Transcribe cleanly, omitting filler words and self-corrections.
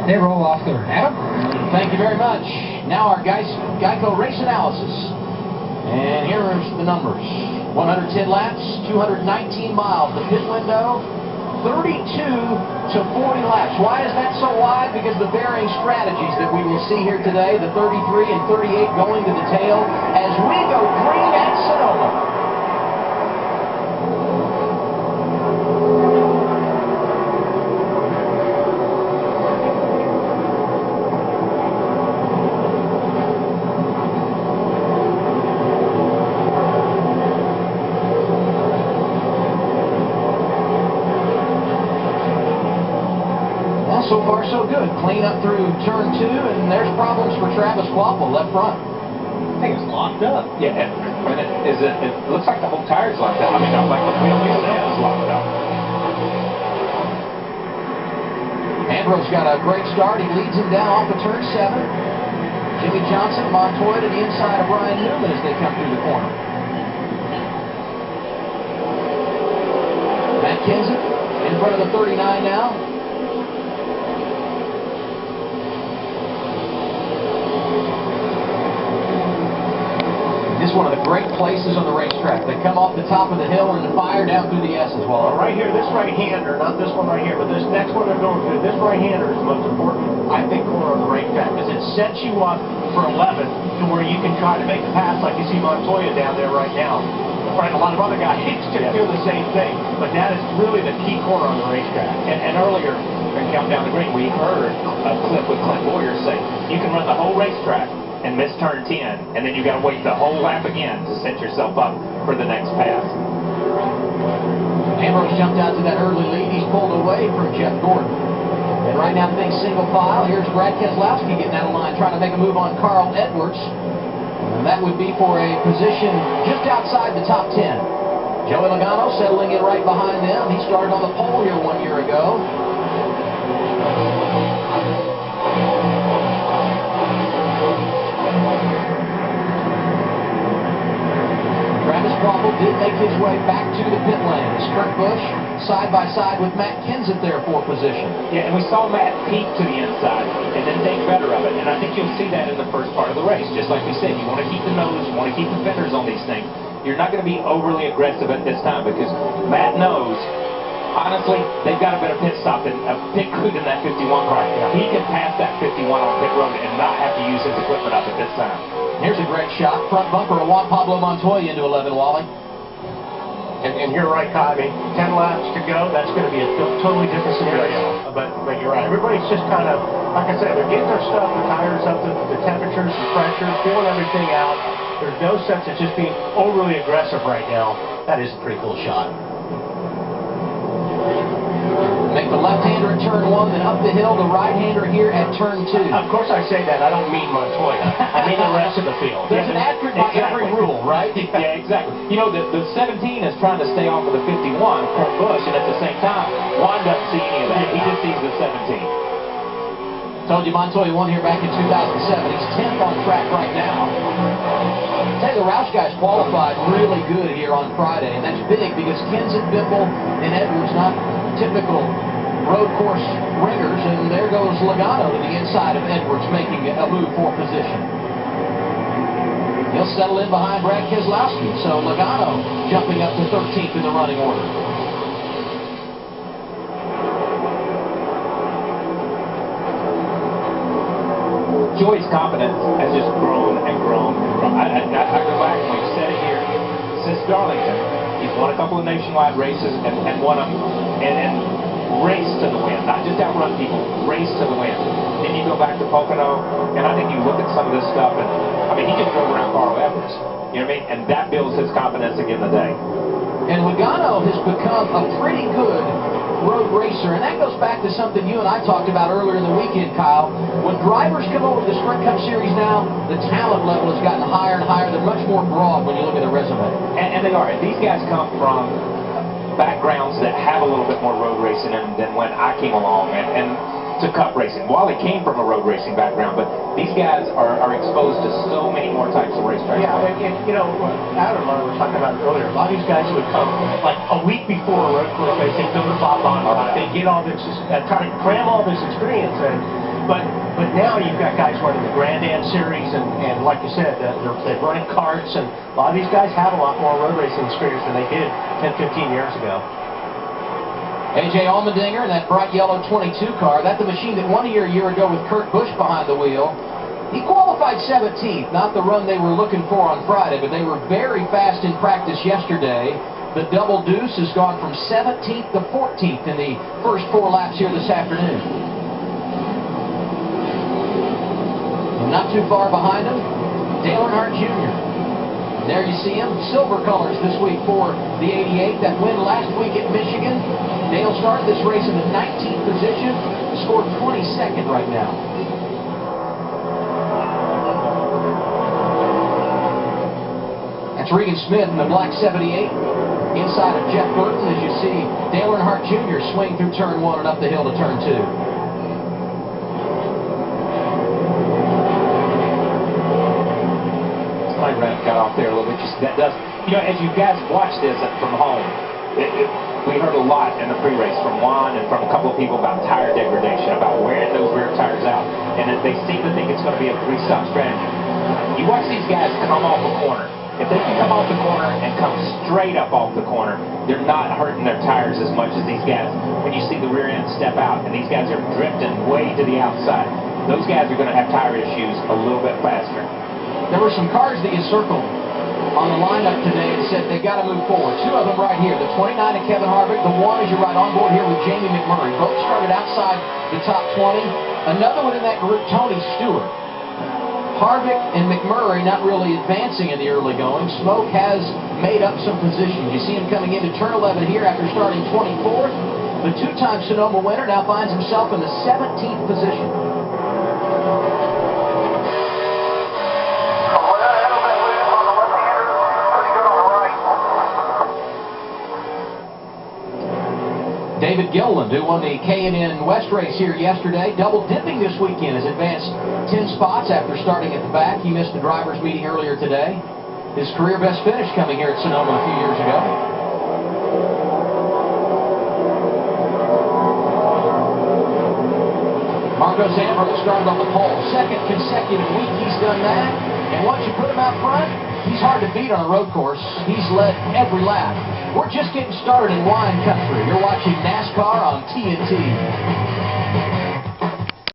They roll off there. Adam? Thank you very much. Now our Geico race analysis. And here are the numbers. 110 laps, 219 miles. The pit window, 32 to 40 laps. Why is that so wide? Because the varying strategies that we will see here today, the 33 and 38 going to the tail as we go green at Sonoma. So far, so good. Clean up through turn 2, and there's problems for Travis Quapple, left front. I think it's locked up. Yeah, and it looks like the whole tire's locked up. I mean, not like the wheel itself is locked up. Ambrose got a great start. He leads him down off of turn 7. Jimmy Johnson, Montoya to the inside of Ryan Newman as they come through the corner. Matt Kenseth in front of the 39 now. This is one of the great places on the racetrack. They come off the top of the hill and fire down through the S's. Well, right here, this right-hander, not this one right here, but this next one they're going through, this right-hander is the most important, I think, corner on the racetrack, because it sets you up for 11 to where you can try to make a pass like you see Montoya down there right now. Right, a lot of other guys just do the same thing, but that is really the key corner on the racetrack. And earlier, in Countdown the Green, we heard a clip with Clint Boyer say, you can run the whole racetrack and miss turn 10, and then you got to wait the whole lap again to set yourself up for the next pass. Ambrose jumped out to that early lead. He's pulled away from Jeff Gordon. And right now, things single file. Here's Brad Keselowski getting out of line, trying to make a move on Carl Edwards. And that would be for a position just outside the top 10. Joey Logano settling in right behind them. He started on the pole here 1 year ago. Travis Quapple did make his way back to the pit lane. It's Kurt Busch side by side with Matt Kenseth there for position. Yeah, and we saw Matt peek to the inside and then think better of it. And I think you'll see that in the first part of the race. Just like we said, you want to keep the nose, you want to keep the fenders on these things. You're not going to be overly aggressive at this time because Matt knows, honestly, they've got a better pit stop than pit crew than that 51 car. He can pass that 51 on pit road and not have to use his equipment up at this time. Here's a great shot. Front bumper of Juan Pablo Montoya into 11, Wally. And you're right, Kyle. I mean, 10 laps to go, that's going to be a totally different scenario. But you're right. Everybody's just kind of, like I said, they're getting their stuff, the tires up, the temperatures, the pressure, feeling everything out. There's no sense of just being overly aggressive right now. That is a pretty cool shot. Make the left-hander at turn 1, then up the hill, the right-hander here at turn 2. Of course I say that. I don't mean Montoya. I mean the rest of the field. There's an asterisk by every rule, right? Yeah, exactly. You know, the 17 is trying to stay off of the 51, Kurt Busch, and at the same time, Juan doesn't see any of that. He just sees the 17. Told you Montoya won here back in 2007. He's 10th on track right now. Tell you, the Roush guys qualified really good here on Friday, and that's big because Kenseth, Biffle, and Edwards not typical road course ringers, and there goes Logano to the inside of Edwards making a move for position. He'll settle in behind Brad Keselowski, so Logano jumping up to 13th in the running order. Joey's confidence has just grown and grown and grown. I go back and we've said it here since Darlington. He's won a couple of nationwide races and won them and race to the win, not just outrun people, race to the win. Then you go back to Pocono, and I think you look at some of this stuff, and I mean, he just drove around Carl Edwards, you know what I mean? And that builds his confidence again today. And Logano has become a pretty good road racer, and that goes back to something you and I talked about earlier in the weekend, Kyle. When drivers come over to the Sprint Cup Series now, the talent level has gotten higher and higher. They're much more broad when you look at their resume. And they are. And these guys come from backgrounds that have a little bit more road racing than when I came along and to cup racing. Wally came from a road racing background, but these guys are exposed to so many more types of racetracks. Yeah, and you know, Adam and I were talking about it earlier. A lot of these guys would come like a week before a road course race. They go to Bob on. They get all this, try to cram all this experience in. But now you've got guys running the Grand Am Series, and like you said, they're running karts, and a lot of these guys have a lot more road racing experience than they did 10, 15 years ago. A.J. Allmendinger in that bright yellow 22 car. That's the machine that won here a year ago with Kurt Busch behind the wheel. He qualified 17th, not the run they were looking for on Friday, but they were very fast in practice yesterday. The double deuce has gone from 17th to 14th in the first 4 laps here this afternoon. And not too far behind him, Dale Earnhardt Jr. There you see him, silver colors this week for the 88. That win last week at Michigan. Dale started this race in the 19th position, scored 22nd right now. That's Regan Smith in the black 78, inside of Jeff Burton, as you see Dale Earnhardt Jr. swing through turn 1 and up the hill to turn 2. My rant got off there a little bit. That does, you know, as you guys watch this from home, we heard a lot in the pre-race from Juan and from a couple of people about tire degradation, about wearing those rear tires out, and they seem to think it's going to be a 3-stop strategy. You watch these guys come off a corner. If they can come off the corner and come straight up off the corner, they're not hurting their tires as much as these guys. When you see the rear end step out and these guys are drifting way to the outside, those guys are going to have tire issues a little bit faster. There were some cars that you circled on the lineup today and said they got to move forward. 2 of them right here, the 29 of Kevin Harvick, the 1 as you're right on board here with Jamie McMurray. Both started outside the top 20. Another one in that group, Tony Stewart. Harvick and McMurray not really advancing in the early going. Smoke has made up some positions. You see him coming into turn 11 here after starting 24th. The 2-time Sonoma winner now finds himself in the 17th position. David Gilliland, who won the K&N West race here yesterday, double dipping this weekend, has advanced 10 spots after starting at the back. He missed the drivers' meeting earlier today. His career best finish coming here at Sonoma a few years ago. Marco Zambrano started on the pole. 2nd consecutive week he's done that. And once you put him out front, he's hard to beat on a road course. He's led every lap. We're just getting started in wine country. You're watching NASCAR on TNT.